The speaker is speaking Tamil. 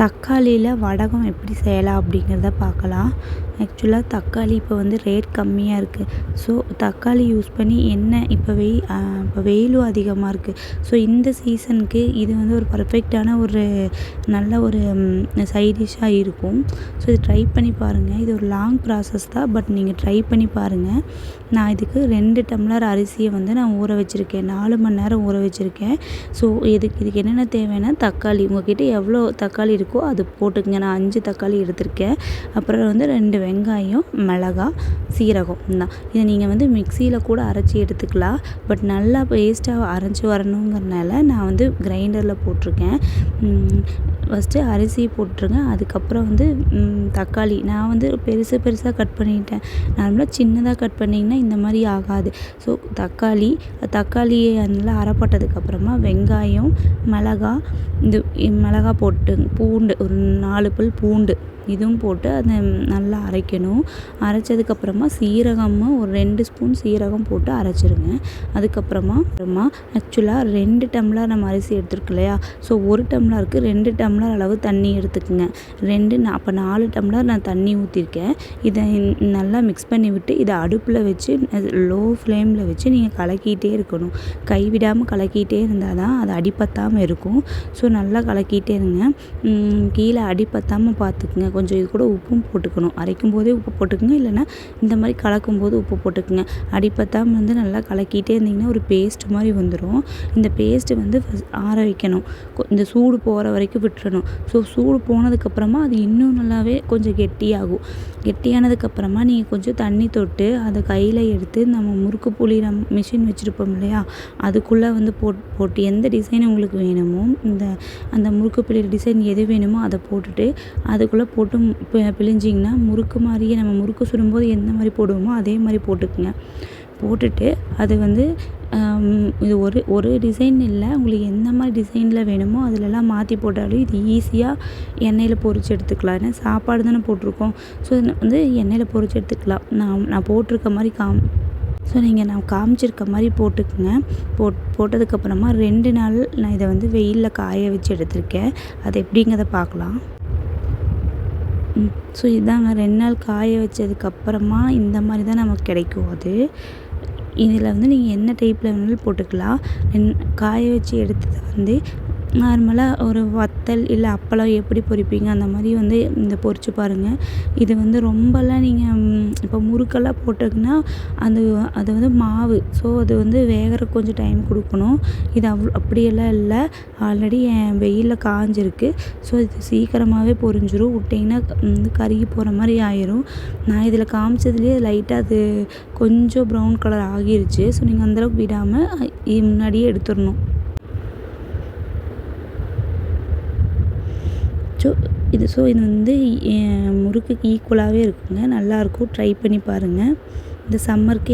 தக்காளியில் வடகம் எப்படி செய்யலாம் அப்படிங்கிறத பார்க்கலாம். ஆக்சுவலாக தக்காளி இப்போ வந்து ரேட் கம்மியாக இருக்குது. ஸோ தக்காளி யூஸ் பண்ணி இப்போ வெயிலும் அதிகமாக இருக்குது. ஸோ இந்த சீசனுக்கு இது வந்து ஒரு பர்ஃபெக்டான ஒரு நல்ல ஒரு சைட் டிஷ்ஷாக இருக்கும். ஸோ இது ட்ரை பண்ணி பாருங்கள். இது ஒரு லாங் ப்ராசஸ் தான், பட் நீங்கள் ட்ரை பண்ணி பாருங்கள். நான் இதுக்கு 2 டம்ளர் அரிசியை வந்து நான் ஊற வச்சுருக்கேன். 4 மணி நேரம் ஊற வச்சுருக்கேன். ஸோ இதுக்கு என்னென்ன தேவைன்னா, தக்காளி உங்கள்கிட்ட எவ்வளோ தக்காளி இருக்கோ அது போட்டுக்கங்க. நான் 5 தக்காளி எடுத்திருக்கேன். அப்புறம் வந்து 2 வெங்காயம், மிளகாய், சீரகம் தான். இதை நீங்கள் வந்து மிக்சியில் கூட அரைச்சி எடுத்துக்கலாம். பட் நல்லா பேஸ்ட்டாக அரைச்சி வரணுங்கிறனால நான் வந்து கிரைண்டரில் போட்டிருக்கேன். ஃபஸ்ட்டு அரிசி போட்டுருங்க. அதுக்கப்புறம் வந்து தக்காளி நான் வந்து பெருசாக கட் பண்ணிட்டேன். நார்மலாக சின்னதாக கட் பண்ணிங்கன்னா இந்த மாதிரி ஆகாது. ஸோ தக்காளியை நல்லா அரைப்பட்டதுக்கப்புறமா வெங்காயம், மிளகாய் போட்டு பூண்டு ஒரு 4 பல் பூண்டு இதுவும் போட்டு அதை நல்லா அரைக்கணும். அரைச்சதுக்கப்புறமா சீரகமும் ஒரு 2 ஸ்பூன் சீரகம் போட்டு அரைச்சிருங்க. அதுக்கப்புறமா ஆக்சுவலாக 2 டம்ளர் நம்ம அரிசி எடுத்துருக்கு இல்லையா, ஸோ 1 டம்ளருக்கு 2 டம்ளர் அளவு தண்ணி எடுத்துக்கோங்க. அப்போ 4 டம்ளர் நான் தண்ணி ஊற்றிருக்கேன். இதை நல்லா மிக்ஸ் பண்ணி விட்டு இதை அடுப்பில் வச்சு லோ ஃப்ளேமில் வச்சு நீங்கள் கலக்கிட்டே இருக்கணும். கைவிடாமல் கலக்கிட்டே இருந்தால் தான் அது அடிப்பத்தாமல் இருக்கும். ஸோ நல்லா கலக்கிட்டே இருங்க. கீழே அடிப்பத்தாமல் பார்த்துக்குங்க. கொஞ்சம் இது கூட உப்பும் போட்டுக்கணும். அரைக்கும் போதே உப்பு போட்டுக்கோங்க, இல்லைன்னா இந்த மாதிரி கலக்கும்போது உப்பு போட்டுக்குங்க. அடிப்பத்தாமல் வந்து நல்லா கலக்கிட்டே இருந்திங்கன்னா ஒரு பேஸ்ட் மாதிரி வந்துடும். இந்த பேஸ்ட்டு வந்து ஆற வைக்கணும். இந்த சூடு போகிற வரைக்கும் விட்டுறணும். ஸோ சூடு போனதுக்கப்புறமா அது இன்னும் நல்லாவே கொஞ்சம் கெட்டியாகும். கெட்டியானதுக்கப்புறமா நீங்கள் கொஞ்சம் தண்ணி தொட்டு அதை கையில் எடுத்து நம்ம முறுக்கு புளிகிற மிஷின் வச்சுருப்போம் இல்லையா, அதுக்குள்ளே வந்து போட்டு எந்த டிசைன் உங்களுக்கு வேணுமோ அந்த முறுக்கு புளிகிற டிசைன் எது வேணுமோ அதை போட்டுட்டு அதுக்குள்ளே போட்டு பிழிஞ்சிங்கன்னா முறுக்கு மாதிரியே நம்ம முறுக்கு சுடும்போது எந்த மாதிரி போடுவோமோ அதே மாதிரி போட்டுக்குங்க. போட்டுட்டு அது வந்து இது ஒரு டிசைன் இல்லை, உங்களுக்கு எந்த மாதிரி டிசைனில் வேணுமோ அதிலெல்லாம் மாற்றி போட்டாலும் இது ஈஸியாக எண்ணெயில் பொரித்து எடுத்துக்கலாம். ஏன்னா சாப்பாடு தானே போட்டிருக்கோம். ஸோ வந்து எண்ணெயில் பொரித்து எடுத்துக்கலாம். நான் போட்டிருக்க மாதிரி ஸோ நான் காமிச்சிருக்க மாதிரி போட்டுக்குங்க. போட்டதுக்கப்புறமா 2 நாள் நான் இதை வந்து வெயிலில் காய வச்சு எடுத்திருக்கேன். அது எப்படிங்கிறத பார்க்கலாம். ஸோ இதாங்க 2 நாள் காய வச்சதுக்கப்புறமா இந்த மாதிரி தான் நமக்கு கிடைக்கும். இதில் வந்து நீங்கள் என்ன டைப்பில் வேணாலும் போட்டுக்கலாம். காய வச்சு எடுத்ததை வந்து நார்மலாக ஒரு வத்தல் இல்லை அப்பளம் எப்படி பொரிப்பீங்க அந்த மாதிரி வந்து இந்த பொரிச்சு பாருங்கள். இது வந்து ரொம்பலாம் நீங்கள் இப்போ முறுக்கெல்லாம் போட்டிங்கன்னா அது வந்து மாவு. ஸோ அது வந்து வேகிற கொஞ்சம் டைம் கொடுக்கணும். இது அப்படியெல்லாம் இல்லை, ஆல்ரெடி என் வெயிலில் காஞ்சிருக்கு. ஸோ இது சீக்கிரமாகவே பொரிஞ்சிரும். விட்டிங்கன்னா வந்து கருகி போகிற மாதிரி ஆயிரும். நான் இதில் காமிச்சதுலேயே லைட்டாக அது கொஞ்சம் ப்ரௌன் கலர் ஆகிருச்சு. ஸோ நீங்கள் அந்தளவுக்கு விடாமல் முன்னாடியே எடுத்துடணும். ஸோ இது வந்து முறுக்குக்கு ஈக்குவலாகவே இருக்குங்க. நல்லாயிருக்கும். ட்ரை பண்ணி பாருங்கள். இந்த சம்மருக்கு